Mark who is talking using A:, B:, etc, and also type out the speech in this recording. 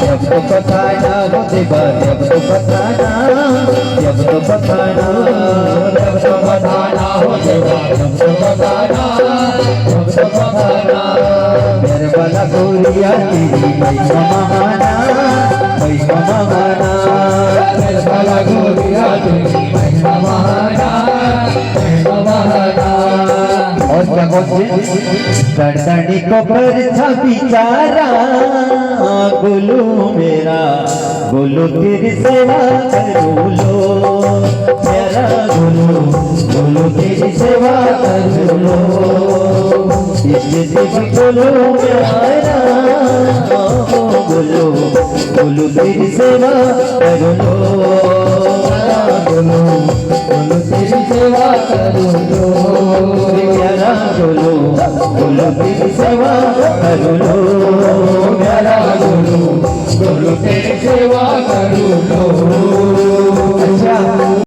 A: जब तो बताना होते जब तो बताना जब तो बताना
B: जब तो बताना होते जब तो बताना जब तो बताना
A: मेरे वाला गोरिया तेरी महिमा महाना महिमा महाना
B: मेरे वाला गोरिया तेरी महिमा महाना महिमा महाना।
A: और क्या बोलते गड़दड़ी को पर था बिचारा गोलू मेरा गोलू तेरी सेवा करूँ लो मेरा गोलू गोलू तेरी सेवा करूँ लो इसलिए तेरी गोलू मेरा गोलू गोलू तेरी सेवा करूँ लो गोलू गोलू तेरी सेवा करूँ लो मेरा गोलू गोलू तेरी सेवा करूँ लो मेरा गोलू
B: गोलू तेरी सेवा करूँ लो।